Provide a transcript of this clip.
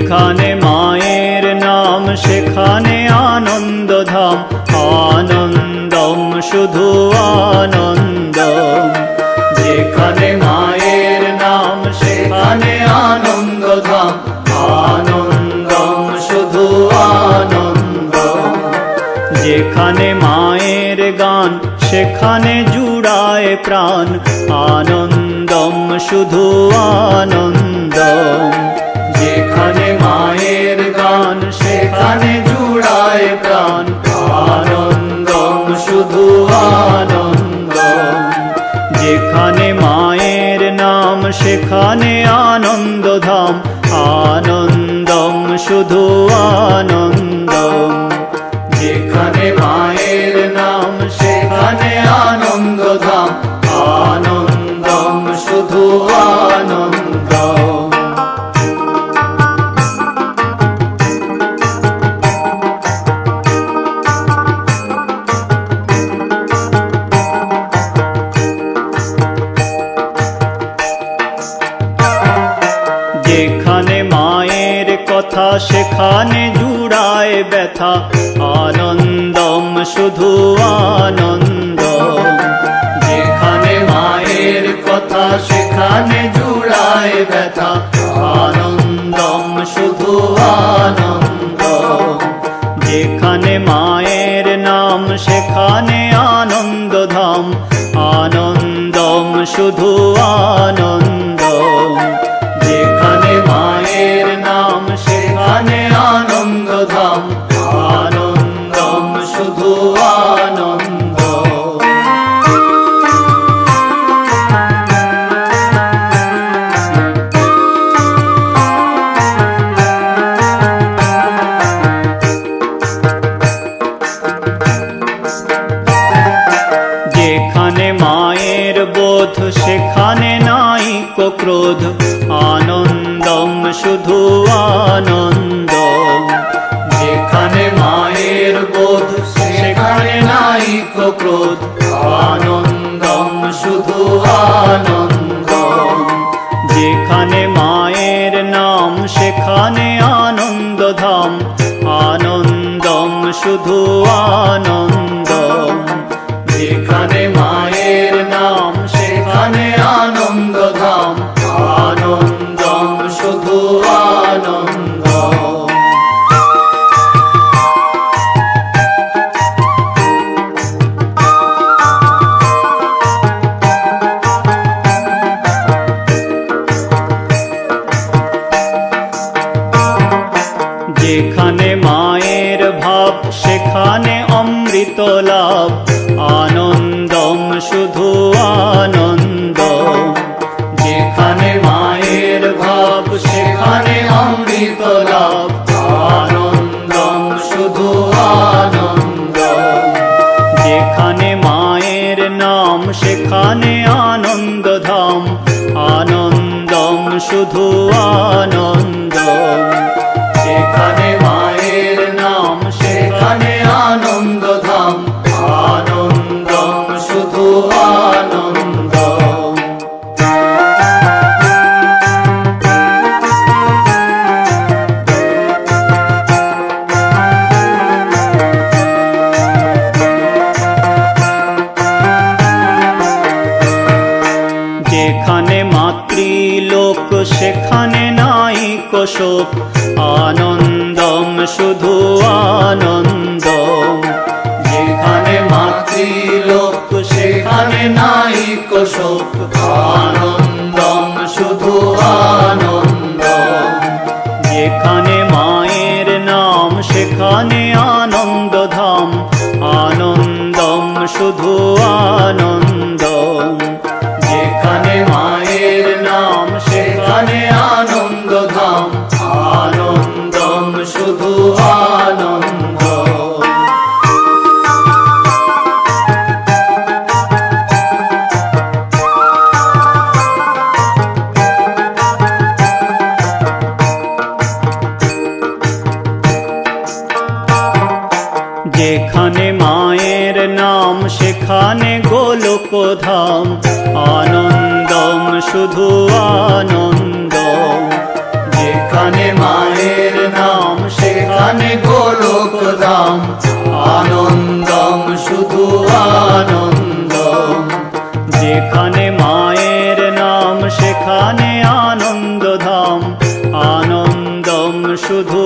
যেখানে মায়ের নাম সেখানে আনন্দধাম, আনন্দম শুধু আনন্দম। যেখানে মায়ের নাম সেখানে আনন্দধাম, আনন্দম শুধু আনন্দম। যেখানে মায়ের গান সেখানে জুড়ায় প্রাণ, আনন্দম শুধু আনন্দম। যেখানে মায়ের গান সেখানে জুড়ায় প্রাণ, আনন্দম শুধু আনন্দম। যেখানে মায়ের নাম সেখানে আনন্দধাম, আনন্দম শুধু আনন্দম। যেখানে মায়ের নাম সেখানে আনন্দধাম, আনন্দম শুধু আনন্দম। যেখানে মায়ের কথা সেখানে জুড়ায় ব্যথা, আনন্দম শুধু আনন্দম। যেখানে মায়ের কথা সেখানে জুড়ায় ব্যথা, আনন্দম শুধু আনন্দম। যেখানে মায়ের নাম সেখানে আনন্দধাম, আনন্দম শুধু আনন্দম। যেখানে মায়ের নাম সেখানে আনন্দধাম, আনন্দম শুধু আনন্দম। যেখানে মায়ের বোধ সেখানে নাই কো ক্রোধ, আনন্দম শুধু আনন্দম। যেখানে মায়ের বোধ সেখানে নাই কো ক্রোধ, আনন্দম শুধু আনন্দম। যেখানে মায়ের নাম সেখানে আনন্দধাম, আনন্দম শুধু আনন্দম। যেখানে মায়ের নাম সেখানে আনন্দধাম, আনন্দম শুধু আনন্দম। যেখানে মায়ের ভাব সেখানে অমৃত লাভ, আনন্দম শুধু আনন্দম। যেখানে মায়ের ভাব সেখানে অমৃত লাভ, আনন্দম শুধু আনন্দম। যেখানে মায়ের নাম সেখানে আনন্দধাম, আনন্দম শুধু আনন্দম। যেখানে মায়ের নাম সেখানে আনন্দধাম, আনন্দম শুধু আনন্দম। যেখানে মাতৃলোক সেখানে নাই কো শোক, আনন্দম শুধু আনন্দম। যেখানে মাতৃলোক সেখানে নাই কো শোক, আনন্দম শুধু আনন্দম। যেখানে মায়ের নাম সেখানে আনন্দধাম, আনন্দম শুধু আনন্দম। যেখানে মায়ের নাম সেখানে আনন্দধাম, আনন্দম শুধু আনন্দম। যেখানে মায়ের নাম সেখানে গোলকধাম, আনন্দম শুধু আনন্দম। যেখানে মায়ের শুধু